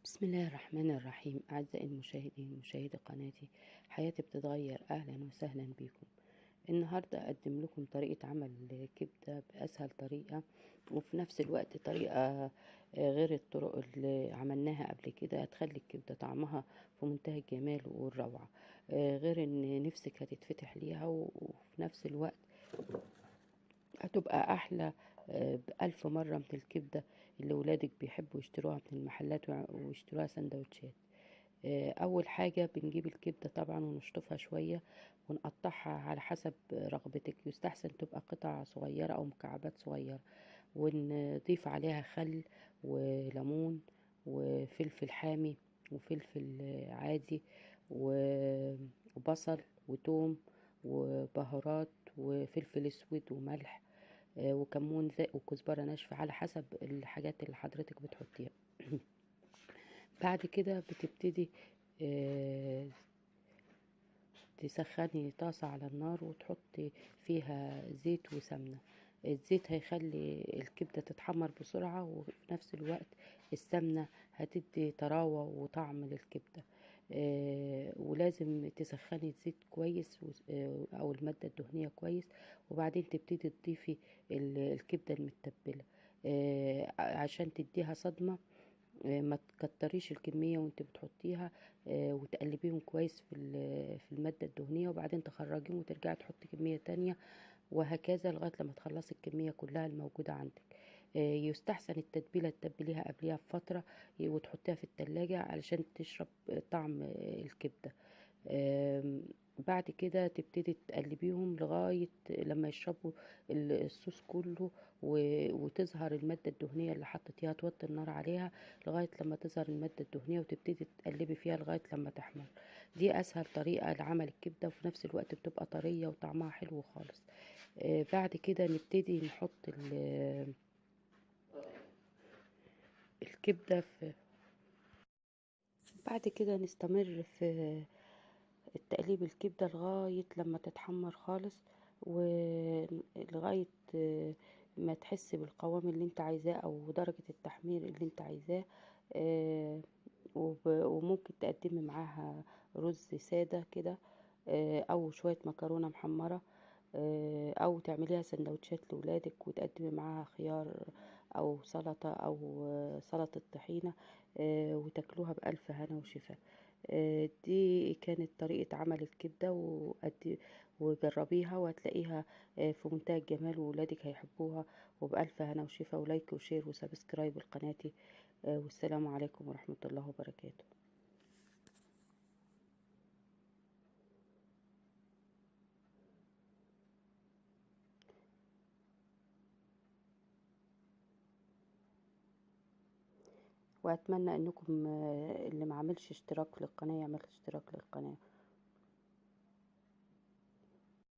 بسم الله الرحمن الرحيم. أعزائي المشاهدين مشاهدي قناتي حياتي بتتغير، أهلا وسهلا بكم. النهاردة أقدم لكم طريقة عمل كبدة بأسهل طريقة، وفي نفس الوقت طريقة غير الطرق اللي عملناها قبل كده، هتخلي الكبدة طعمها في منتهى الجمال والروعة. غير ان نفسك هتتفتح ليها، وفي نفس الوقت هتبقى أحلى بألف مرة من الكبدة اللي ولادك بيحبوا يشتروها من المحلات ويشتروها سندوتشات. أول حاجة بنجيب الكبدة طبعا ونشطفها شوية ونقطعها على حسب رغبتك، يستحسن تبقى قطع صغيرة أو مكعبات صغيرة، ونضيف عليها خل وليمون وفلفل حامي وفلفل عادي وبصل وتوم وبهارات وفلفل اسود وملح وكمون زي وكزبرة ناشفة على حسب الحاجات اللي حضرتك بتحطيها. بعد كده بتبتدي آه، تسخني طاسة على النار وتحطي فيها زيت وسمنة. الزيت هيخلي الكبدة تتحمر بسرعة، وفي نفس الوقت السمنة هتدي طراوة وطعم للكبدة. ولازم تسخني الزيت كويس او المادة الدهنية كويس، وبعدين تبتدي تضيفي الكبدة المتبلة عشان تديها صدمة. ما تكتريش الكمية وانت بتحطيها، وتقلبيهم كويس في المادة الدهنية، وبعدين تخرجيهم وترجعي تحطي كمية تانية، وهكذا لغاية لما تخلصي الكمية كلها الموجودة عندك. يستحسن التتبيلة تتبليها قبلها بفترة وتحطيها في التلاجة علشان تشرب طعم الكبدة. بعد كده تبتدي تقلبيهم لغاية لما يشربوا الصوص كله، وتظهر المادة الدهنية اللي حطيتيها. توطي النار عليها لغاية لما تظهر المادة الدهنية، وتبتدي تقلبي فيها لغاية لما تحمر. دي أسهل طريقة لعمل الكبدة، وفي نفس الوقت بتبقى طرية وطعمها حلو خالص. بعد كده نبتدي نحط الكبدة بعد كده نستمر في التقليب الكبدة لغاية لما تتحمر خالص، ولغاية ما تحس بالقوام اللي انت عايزاه او درجة التحمير اللي انت عايزاه. وممكن تقدمي معاها رز سادة كده، او شوية مكرونة محمرة، او تعمليها سندوتشات لولادك وتقدمي معاها خيار او سلطة او سلطة طحينة، وتاكلوها بألف هنا وشفا. دي كانت طريقة عمل الكبدة، وجربيها وهتلاقيها في منتهى الجمال، وولادك هيحبوها. وبألف هنا وشفا، ولايك وشير وسبسكرايب لقناتي. والسلام عليكم ورحمة الله وبركاته. وأتمنى أنكم اللي ما عملش اشتراك للقناة يعمل اشتراك للقناة.